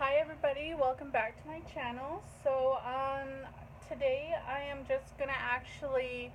Hi everybody, welcome back to my channel. So today I am just gonna actually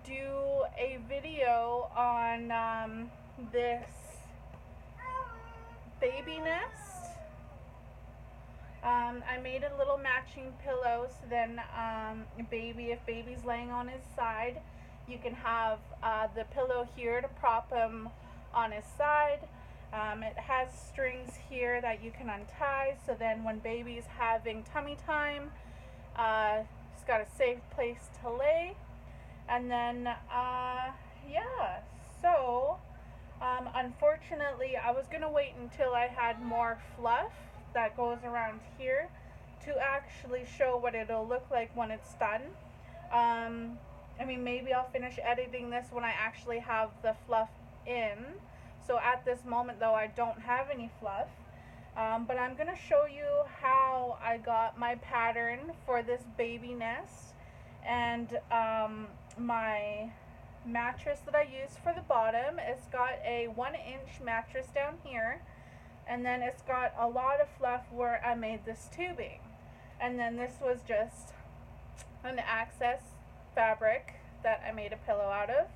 do a video on this BabyNest. I made a little matching pillow, so then if baby's laying on his side, you can have the pillow here to prop him on his side. It has strings here that you can untie, so then when baby's having tummy time, he's got a safe place to lay. And then, yeah, so unfortunately, I was going to wait until I had more fluff that goes around here to actually show what it'll look like when it's done. I mean, maybe I'll finish editing this when I actually have the fluff in. So at this moment though, I don't have any fluff, but I'm going to show you how I got my pattern for this BabyNest and my mattress that I use for the bottom. It's got a 1-inch mattress down here, and then it's got a lot of fluff where I made this tubing, and then this was just an access fabric that I made a pillow out of.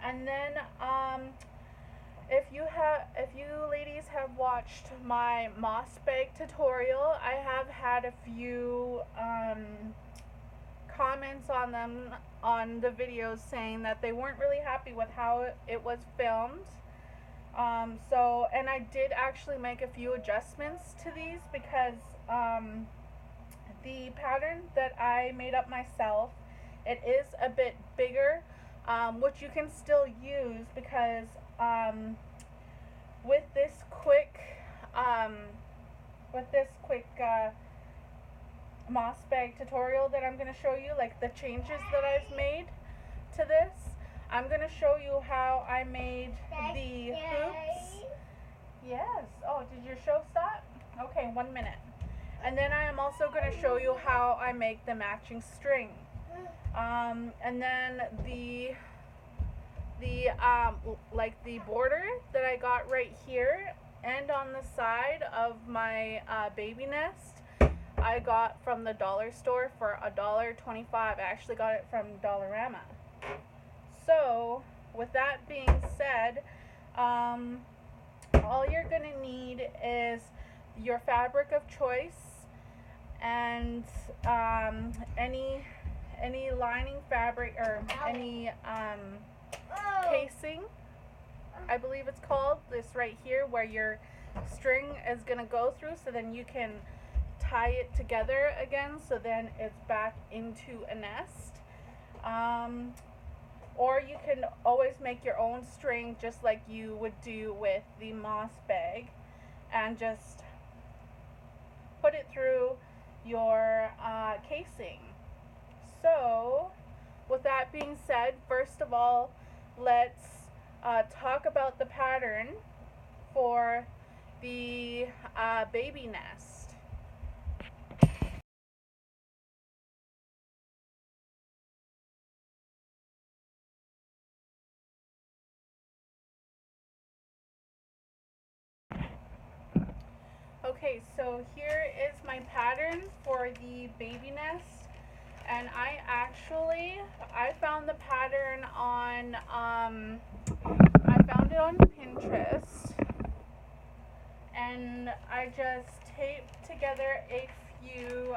And then if you ladies have watched my moss bag tutorial, I have had a few comments on them on the videos saying that they weren't really happy with how it was filmed. And I did actually make a few adjustments to these because the pattern that I made up myself, it is a bit bigger, which you can still use because with this quick moss bag tutorial that I'm going to show you, like the changes that I've made to this, I'm going to show you how I made the hoops. Yes. Oh, did your show stop? Okay, 1 minute. And then I am also going to show you how I make the matching string. And then like the border that I got right here and on the side of my BabyNest, I got from the dollar store for $1.25. I actually got it from Dollarama. So with that being said, all you're gonna need is your fabric of choice and any lining fabric or any casing, I believe it's called, this right here where your string is gonna go through, so then you can tie it together again, so then it's back into a nest. Or you can always make your own string just like you would do with the moss bag and just put it through your casing. So with that being said, first of all, let's talk about the pattern for the BabyNest. Okay, so here is my pattern for the BabyNest, and I found the pattern on I found it on Pinterest, and I just taped together a few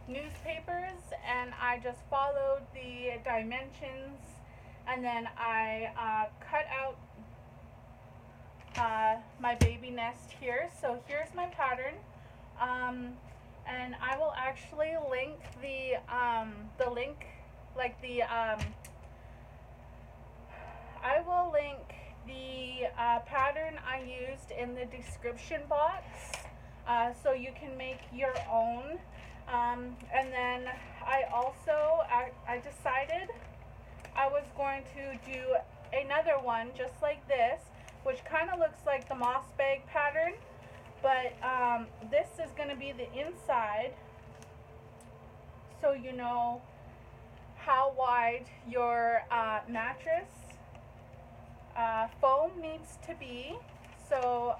newspapers, and I just followed the dimensions, and then I cut out my BabyNest here. So here's my pattern, and I will actually link I will link the pattern I used in the description box, so you can make your own. And then I decided I was going to do another one just like this, which kind of looks like the moss bag pattern, but this is going to be the inside, so you know how wide your mattress foam needs to be. So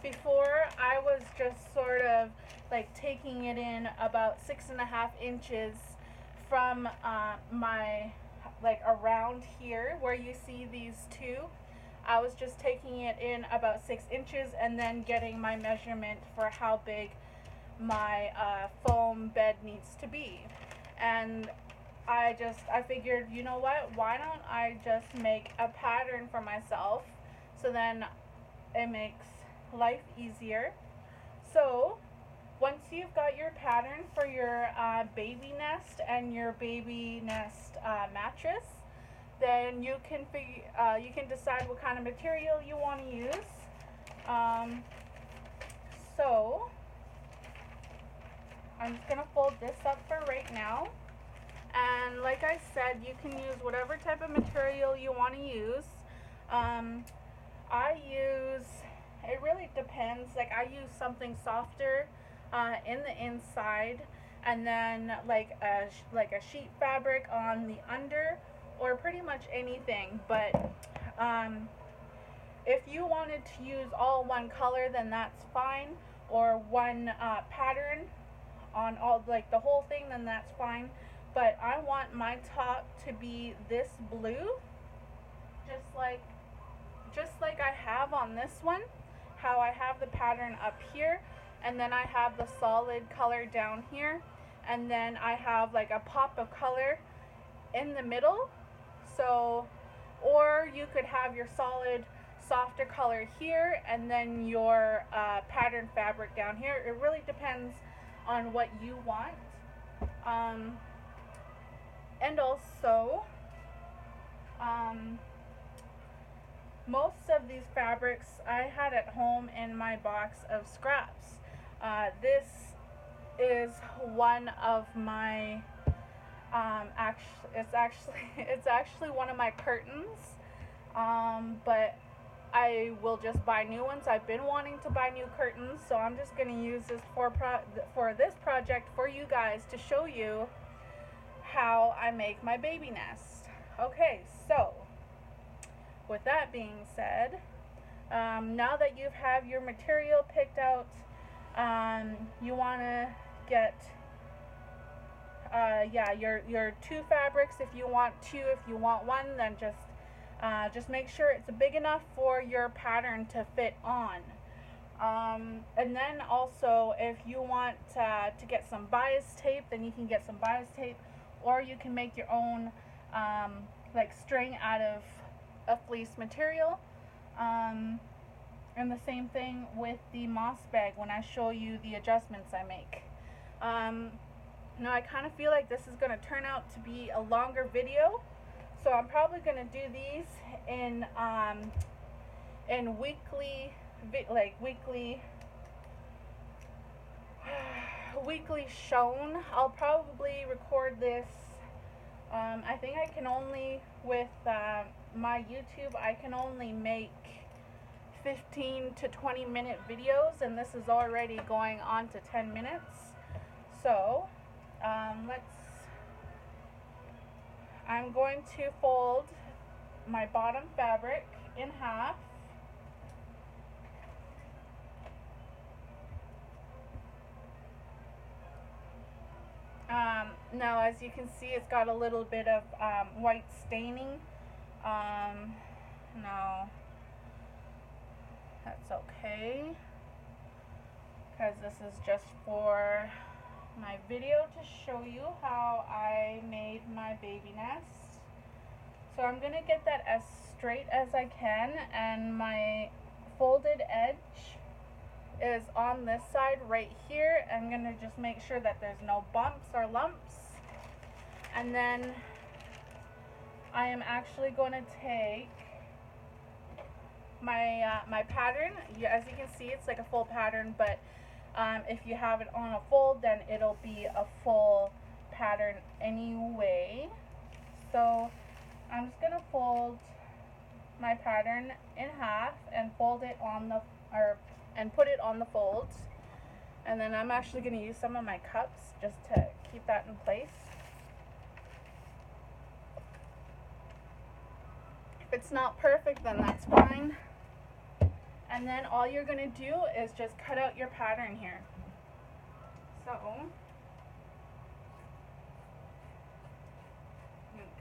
Before, I was just sort of like taking it in about 6.5 inches from my, like around here where you see these two. I was just taking it in about 6 inches and then getting my measurement for how big my foam bed needs to be. And I figured, you know what, why don't I just make a pattern for myself, so then it makes life easier. So once you've got your pattern for your BabyNest and your BabyNest mattress, then you can decide what kind of material you want to use. So I'm just gonna fold this up for right now. And like I said, you can use whatever type of material you want to use. It really depends. Like, I use something softer in the inside, and then like a sheet fabric on the under, or pretty much anything. But if you wanted to use all one color, then that's fine, or one pattern on all, like the whole thing, then that's fine. But I want my top to be this blue, just like I have on this one, how I have the pattern up here, and then I have the solid color down here, and then I have like a pop of color in the middle. So, or you could have your solid softer color here and then your pattern fabric down here. It really depends on what you want. And also, most of these fabrics I had at home in my box of scraps. This is one of my it's actually one of my curtains, but I will just buy new ones. I've been wanting to buy new curtains, so I'm just going to use this for this project for you guys to show you how I make my baby nest. Okay, so with that being said, now that you have your material picked out, you want to get your two fabrics. If you want two, if you want one, then just make sure it's big enough for your pattern to fit on. And then also, if you want to get some bias tape, then you can get some bias tape, or you can make your own like string out of a fleece material. And the same thing with the moss bag when I show you the adjustments I make. Now I kind of feel like this is going to turn out to be a longer video, so I'm probably going to do these in weekly shown. I'll probably record this. I think I can only, with my YouTube, I can only make 15 to 20 minute videos, and this is already going on to 10 minutes. So I'm going to fold my bottom fabric in half. Now, as you can see, it's got a little bit of white staining. No, that's okay, because this is just for my video to show you how I made my baby nest. So I'm going to get that as straight as I can, and my folded edge is on this side right here. I'm going to just make sure that there's no bumps or lumps. And then I am actually going to take my my pattern. As you can see, it's like a full pattern, but if you have it on a fold, then it'll be a full pattern anyway. So I'm just going to fold my pattern in half and fold it on the, and put it on the folds. And then I'm actually going to use some of my cups just to keep that in place. If it's not perfect, then that's fine. And then all you're going to do is just cut out your pattern here. So,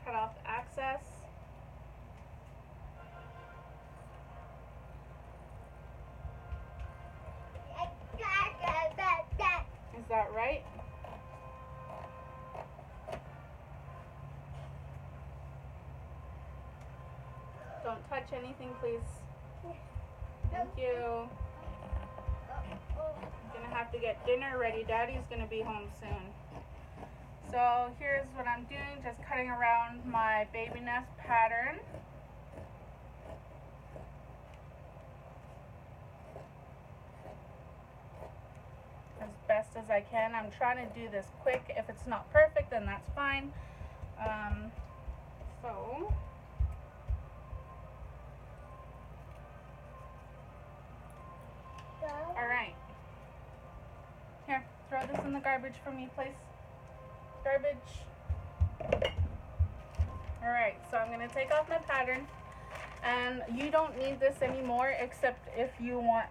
cut off the excess. Is that right? Don't touch anything, please. Thank you. I'm gonna have to get dinner ready. Daddy's gonna be home soon. So here's what I'm doing, just cutting around my BabyNest pattern. As best as I can. I'm trying to do this quick. If it's not perfect, then that's fine. Alright. Here, throw this in the garbage for me, please. Garbage. Alright, so I'm going to take off my pattern. And you don't need this anymore except if you want,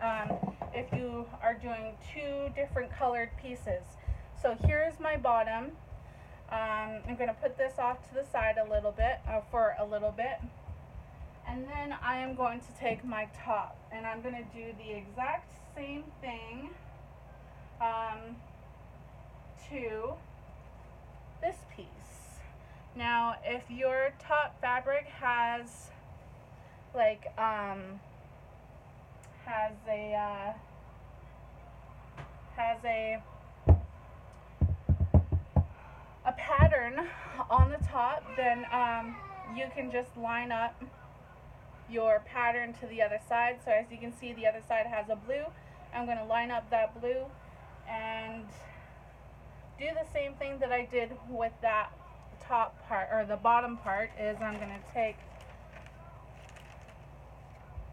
if you are doing two different colored pieces. So here's my bottom. I'm going to put this off to the side a little bit, for a little bit. And then I am going to take my top and I'm going to do the exact same thing to this piece. Now, if your top fabric has like has a pattern on the top, then you can just line up your pattern to the other side. So as you can see, the other side has a blue. I'm going to line up that blue and do the same thing that I did with that top part, or the bottom part, is I'm going to take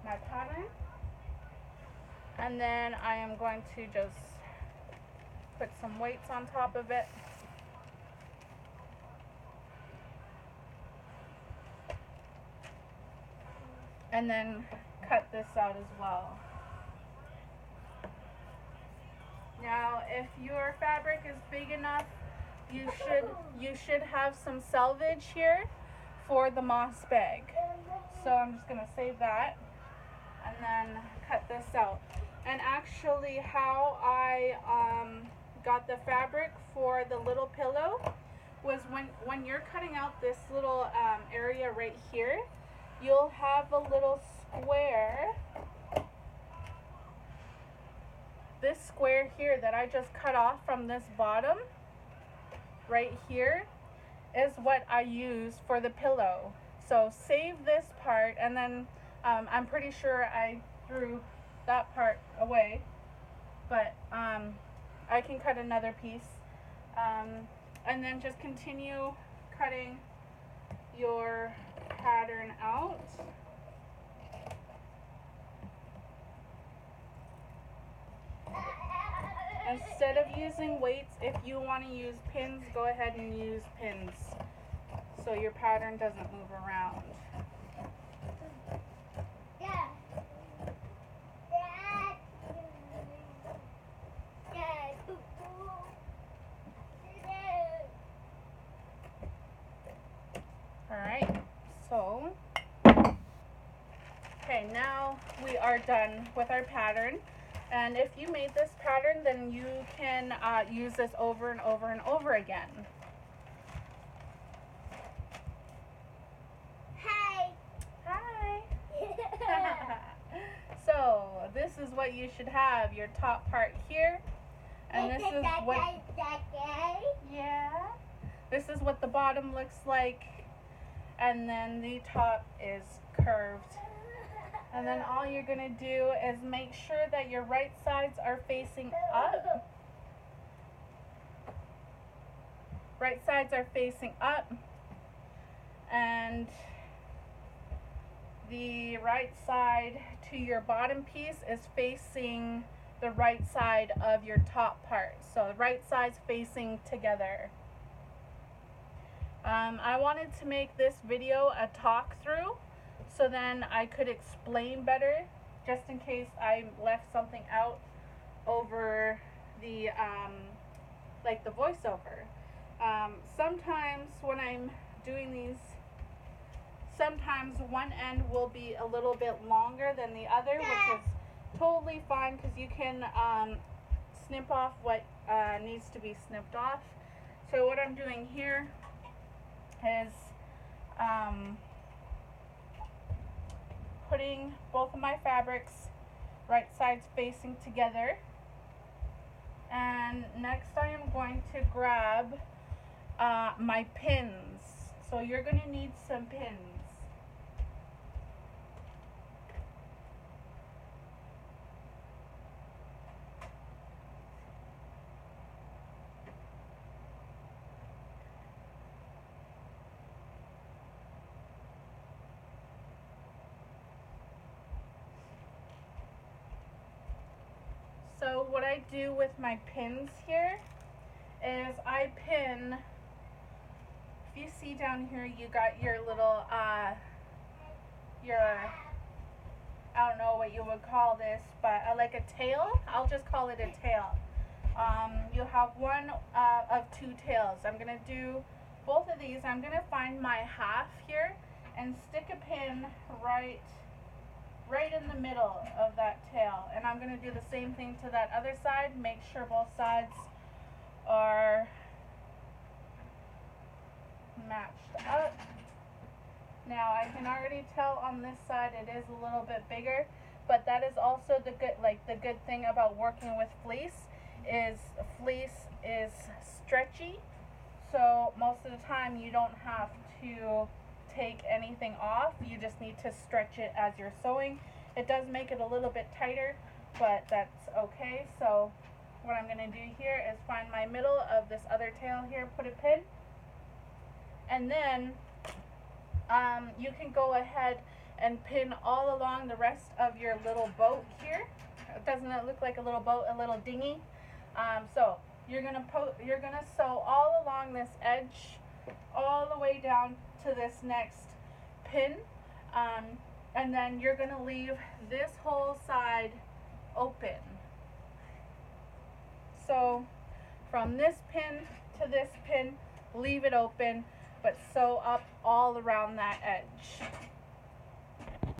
my pattern and then I am going to just put some weights on top of it. And then cut this out as well. Now, if your fabric is big enough, you should have some selvage here for the moss bag. So I'm just going to save that and then cut this out. And actually, how I got the fabric for the little pillow was when you're cutting out this little area right here, you'll have a little square. This square here that I just cut off from this bottom right here is what I use for the pillow. So save this part, and then I'm pretty sure I threw that part away, but I can cut another piece, and then just continue cutting your pattern out. Instead of using weights, if you want to use pins, go ahead and use pins so your pattern doesn't move around. Alright, so, okay, now we are done with our pattern. And if you made this pattern, then you can use this over and over and over again. Hi. Hi. So this is what you should have, your top part here. And this is what, yeah, this is what the bottom looks like. And then the top is curved. And then all you're going to do is make sure that your right sides are facing up. Right sides are facing up. And the right side to your bottom piece is facing the right side of your top part. So the right sides facing together. I wanted to make this video a talk through, so then I could explain better just in case I left something out over the like the voiceover. Sometimes when I'm doing these, sometimes one end will be a little bit longer than the other, which is totally fine because you can snip off what needs to be snipped off. So what I'm doing here is putting both of my fabrics right sides facing together, and next I am going to grab my pins. So you're going to need some pins. So what I do with my pins here is I pin, if you see down here, you got your little, your, I don't know what you would call this, but like a tail. I'll just call it a tail. You have one of two tails. I'm going to do both of these. I'm going to find my half here and stick a pin right in the middle of that tail, and I'm going to do the same thing to that other side. Make sure both sides are matched up. Now I can already tell on this side it is a little bit bigger, but that is also the good thing about working with fleece is stretchy, so most of the time you don't have to take anything off. You just need to stretch it as you're sewing. It does make it a little bit tighter, but that's okay. So what I'm going to do here is find my middle of this other tail here, put a pin, and then you can go ahead and pin all along the rest of your little boat here. Doesn't it look like a little boat, a little dinghy? So you're gonna sew all along this edge, all the way down to this next pin, and then you're gonna leave this whole side open. So from this pin to this pin, leave it open, but sew up all around that edge.